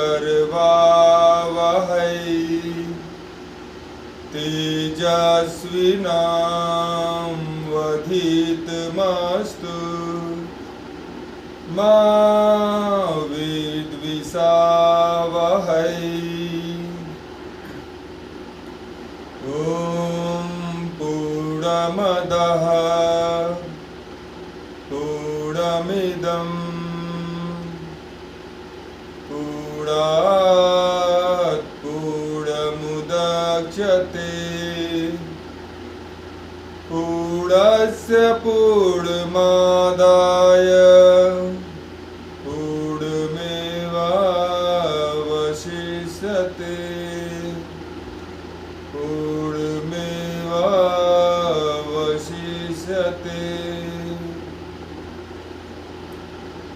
करवावहै तेजस्विनावधीतमस्तु मा विद्विषावहै। ॐ पूर्णमदः पूर्णमिदं पूर्णात् पूर्णमुदच्यते पूर्णस्य पूर्णमादाय पूर्णमेवावशिष्यते पूर्णमेवावशिष्यते।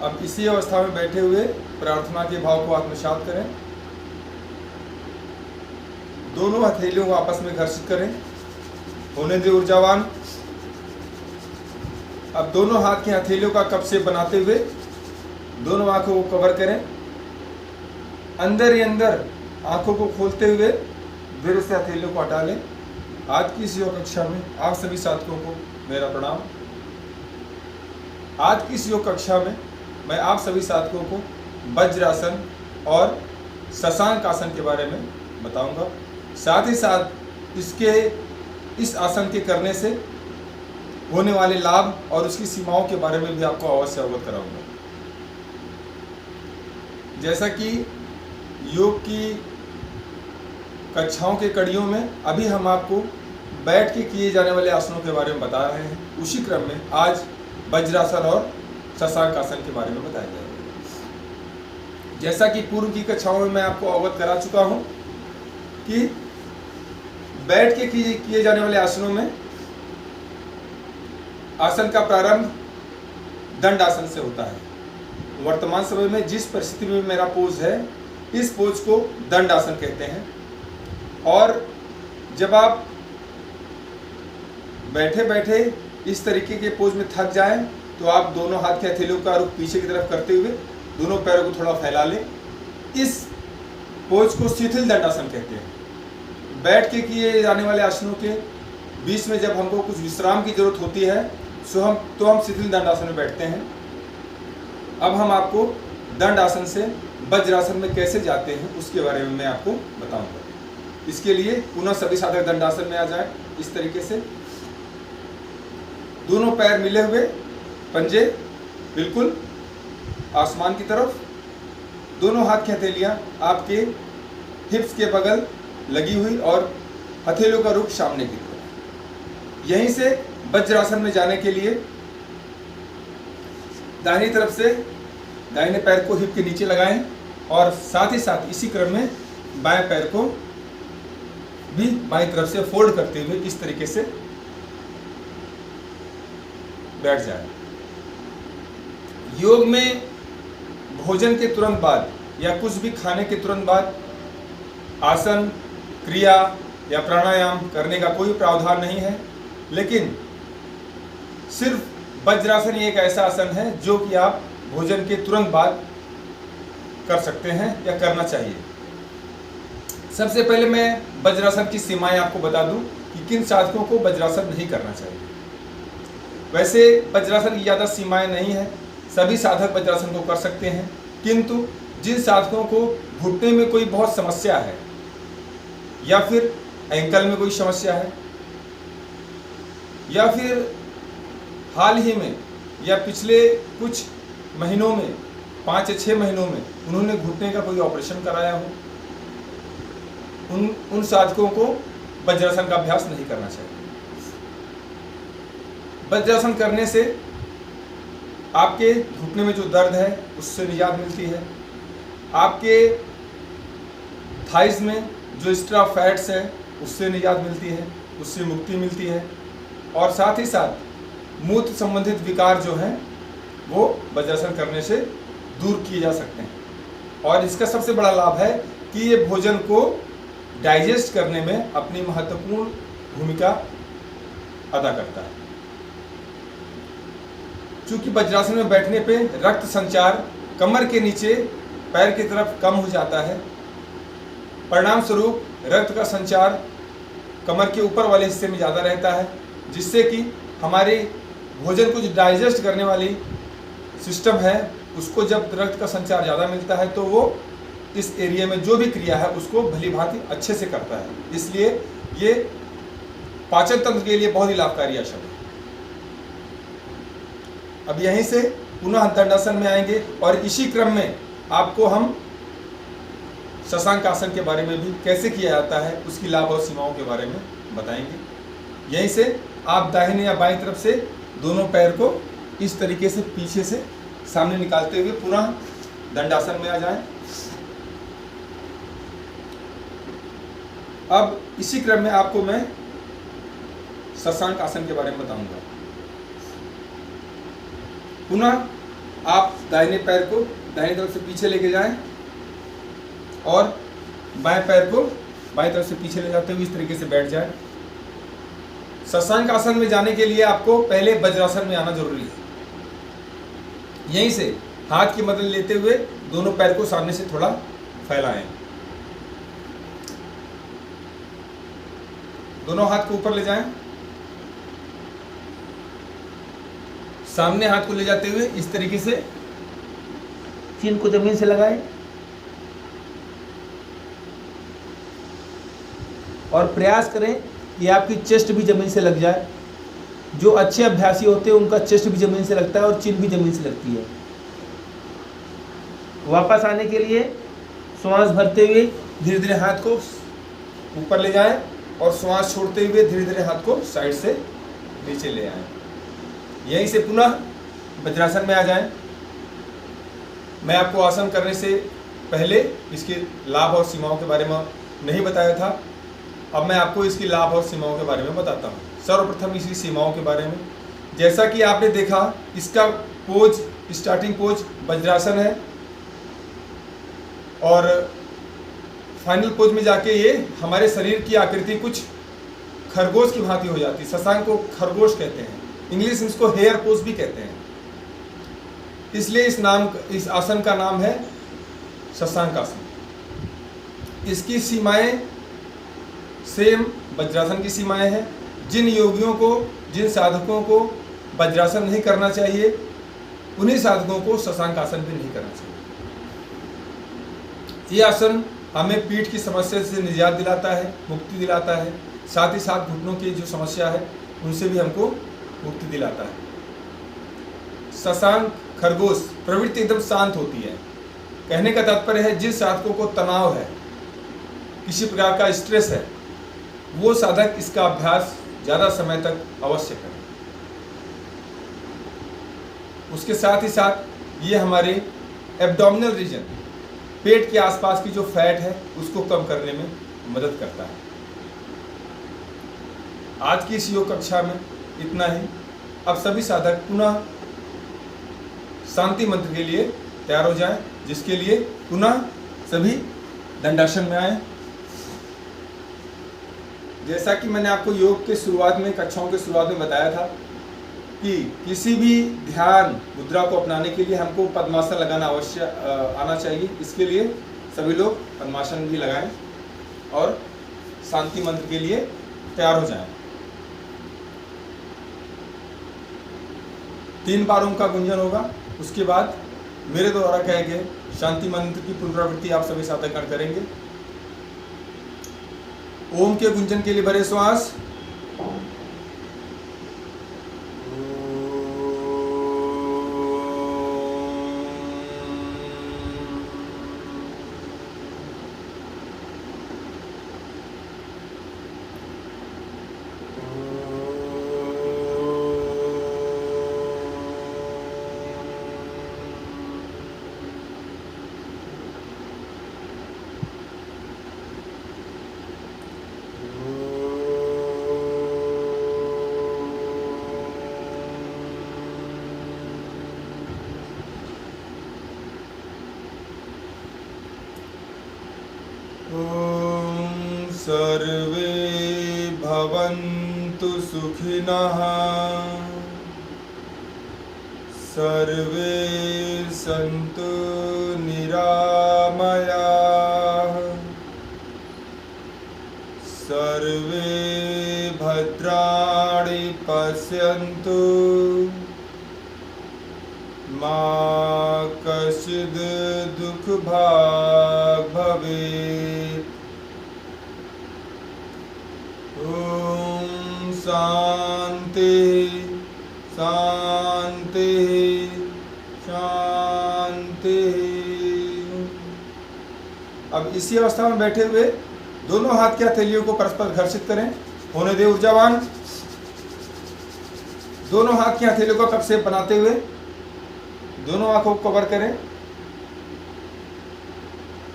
अब इसी अवस्था में बैठे हुए प्रार्थना के भाव को आत्मसात करें। दोनों हथेलियों को आपस में घर्षित करें, होने दे ऊर्जावान। अब दोनों हाथ की हथेलियों का कप शेप बनाते हुए दोनों आंखों को कवर करें। अंदर ही अंदर आंखों को खोलते हुए धीरे से हथेलियों को हटा लें। आज की इस योग कक्षा में आप सभी साथियों को मेरा प्रणाम। आज की इस योग कक्षा में मैं आप सभी साथियों को वज्रासन और शशांक आसन के बारे में बताऊंगा। साथ ही साथ इस आसन के करने से होने वाले लाभ और उसकी सीमाओं के बारे में भी आपको अवश्य अवगत कराऊंगा। जैसा कि योग की कक्षाओं के कड़ियों में अभी हम आपको बैठ के किए जाने वाले आसनों के बारे में बता रहे हैं, उसी क्रम में आज वज्रासन और शशांक आसन के बारे में बताया जाएगा। जैसा कि पूर्व की कक्षाओं में मैं आपको अवगत करा चुका हूं कि बैठ के किए जाने वाले आसनों में आसन का प्रारंभ दंड आसन से होता है। वर्तमान समय में जिस परिस्थिति में मेरा पोज है, इस पोज को दंड आसन कहते हैं। और जब आप बैठे बैठे इस तरीके के पोज में थक जाएं तो आप दोनों हाथ के हथेलियों का रुख पीछे की तरफ करते हुए दोनों पैरों को थोड़ा फैला लें। इस पोज को शिथिल दंडासन कहते हैं। बैठ के किए जाने वाले आसनों के बीच में जब हमको कुछ विश्राम की जरूरत होती है तो हम शिथिल दंडासन में बैठते हैं। अब हम आपको दंड आसन से वज्रासन में कैसे जाते हैं उसके बारे में मैं आपको बताऊंगा। इसके लिए पुनः सभी साधक दंडासन में आ जाएं। इस तरीके से दोनों पैर मिले हुए, पंजे बिल्कुल आसमान की तरफ, दोनों हाथ की हथेलियां आपके हिप्स के बगल लगी हुई और हथेलियों का रुख सामने की तरफ। यहीं से वज्रासन में जाने के लिए दाहिनी तरफ से दाहिने पैर को हिप के नीचे लगाएं और साथ ही साथ इसी क्रम में बाएं पैर को भी बाईं तरफ से फोल्ड करते हुए इस तरीके से बैठ जाए। योग में भोजन के तुरंत बाद या कुछ भी खाने के तुरंत बाद आसन, क्रिया या प्राणायाम करने का कोई प्रावधान नहीं है, लेकिन सिर्फ वज्रासन एक ऐसा आसन है जो कि आप भोजन के तुरंत बाद कर सकते हैं या करना चाहिए। सबसे पहले मैं वज्रासन की सीमाएं आपको बता दूं कि किन साधकों को वज्रासन नहीं करना चाहिए। वैसे वज्रासन की ज़्यादा सीमाएं नहीं है, सभी साधक वज्रासन को कर सकते हैं, किंतु जिन साधकों को घुटने में कोई बहुत समस्या है या फिर एंकल में कोई समस्या है या फिर हाल ही में या पिछले कुछ महीनों में 5 या 6 महीनों में उन्होंने घुटने का कोई ऑपरेशन कराया हो, उन साधकों को वज्रासन का अभ्यास नहीं करना चाहिए। वज्रासन करने से आपके घुटने में जो दर्द है उससे निजात मिलती है, आपके थाइस में जो एक्स्ट्रा फैट्स है उससे निजात मिलती है, उससे मुक्ति मिलती है, और साथ ही साथ मूत्र संबंधित विकार जो हैं वो वज्रासन करने से दूर किए जा सकते हैं। और इसका सबसे बड़ा लाभ है कि ये भोजन को डाइजेस्ट करने में अपनी महत्वपूर्ण भूमिका अदा करता है। चूंकि वज्रासन में बैठने पे रक्त संचार कमर के नीचे पैर की तरफ कम हो जाता है। परिणाम स्वरूप रक्त का संचार कमर के ऊपर वाले हिस्से में ज़्यादा रहता है, जिससे कि हमारे भोजन को जो डाइजेस्ट करने वाली सिस्टम है उसको जब रक्त का संचार ज़्यादा मिलता है तो वो इस एरिया में जो भी क्रिया है उसको भली भांति अच्छे से करता है। इसलिए ये पाचन तंत्र के लिए बहुत ही लाभकारी आसन है। अब यहीं से पुनः दंडासन में आएंगे और इसी क्रम में आपको हम शशांक आसन के बारे में भी कैसे किया जाता है उसकी लाभ और सीमाओं के बारे में बताएंगे। यहीं से आप दाहिने या बाईं तरफ से दोनों पैर को इस तरीके से पीछे से सामने निकालते हुए पुनः दंडासन में आ जाएं। अब इसी क्रम में आपको मैं शशांक आसन के बारे में बताऊंगा। पुनः आप दाहिने पैर को दाहिनी तरफ से पीछे लेके जाएं और बाएं पैर को बाएं तरफ से पीछे ले जाते हुए इस तरीके से बैठ जाएं। शशांक आसन में जाने के लिए आपको पहले वज्रासन में आना जरूरी है। यहीं से हाथ की मदद लेते हुए दोनों पैर को सामने से थोड़ा फैलाएं। दोनों हाथ को ऊपर ले जाएं। सामने हाथ को ले जाते हुए इस तरीके से चिन को जमीन से लगाएं और प्रयास करें कि आपकी चेस्ट भी जमीन से लग जाए। जो अच्छे अभ्यासी होते हैं उनका चेस्ट भी जमीन से लगता है और चिन भी जमीन से लगती है। वापस आने के लिए श्वास भरते हुए धीरे धीरे हाथ को ऊपर ले जाएं और श्वास छोड़ते हुए धीरे धीरे हाथ को साइड से नीचे ले आएं। यहीं से पुनः वज्रासन में आ जाएं। मैं आपको आसन करने से पहले इसके लाभ और सीमाओं के बारे में नहीं बताया था। अब मैं आपको इसकी लाभ और सीमाओं के बारे में बताता हूँ। सर्वप्रथम इसकी सीमाओं के बारे में, जैसा कि आपने देखा इसका पोज, स्टार्टिंग पोज वज्रासन है और फाइनल पोज में जाके ये हमारे शरीर की आकृति कुछ खरगोश की भांति हो जाती है। शशांक को खरगोश कहते हैं, इंग्लिश में इसको हेयर पोज भी कहते हैं, इसलिए इस आसन का नाम है शशांक आसन। इसकी सीमाएं सेम वज्रासन की सीमाएं हैं। जिन योगियों को, जिन साधकों को वज्रासन नहीं करना चाहिए उन्हीं साधकों को शशांक आसन भी नहीं करना चाहिए। ये आसन हमें पीठ की समस्या से निजात दिलाता है, मुक्ति दिलाता है, साथ ही साथ घुटनों की जो समस्या है उनसे भी हमको मुक्ति दिलाता है। शशांक खरगोश प्रवृत्ति एकदम शांत होती है। कहने का तात्पर्य है जिन साधकों को तनाव है, किसी प्रकार का स्ट्रेस है, वो साधक इसका अभ्यास ज़्यादा समय तक अवश्य करें। उसके साथ ही साथ ये हमारे एब्डोमिनल रीजन, पेट के आसपास की जो फैट है उसको कम करने में मदद करता है। आज की इस योग कक्षा में इतना ही। अब सभी साधक पुनः शांति मंत्र के लिए तैयार हो जाएं, जिसके लिए पुनः सभी दंडासन में आए। जैसा कि मैंने आपको योग के शुरुआत में, कक्षाओं के शुरुआत में बताया था कि किसी भी ध्यान मुद्रा को अपनाने के लिए हमको पद्मासन लगाना अवश्य आना चाहिए। इसके लिए सभी लोग पद्मासन भी लगाएं और शांति मंत्र के लिए तैयार हो जाएं। 3 बार ओम का गुंजन होगा। उसके बाद मेरे द्वारा कहे गए शांति मंत्र की पुनरावृत्ति आप सभी साधकगण करेंगे। ओम के गुंजन के लिए भरे श्वास। ॐ सर्वे भवन्तु सुखिनः, सर्वे सन्तु निरामयाः सर्वे भद्राणि पश्यन्तु मा कश्चिद् दुःखभाग् भवेत्। ॐ शान्ति शान्ति शान्ति। अब इसी अवस्था में बैठे हुए दोनों हाथ की हथेलियों को परस्पर घर्षित करें, होने दे ऊर्जावान। दोनों हाथ की हथेलियों को कप शेप बनाते हुए दोनों आंखों को कवर करें,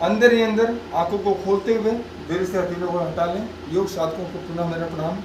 अंदर ही अंदर आंखों को खोलते हुए धीरे से हथेलियों को हटा लें। योग साधकों को पुनः मेरा प्रणाम।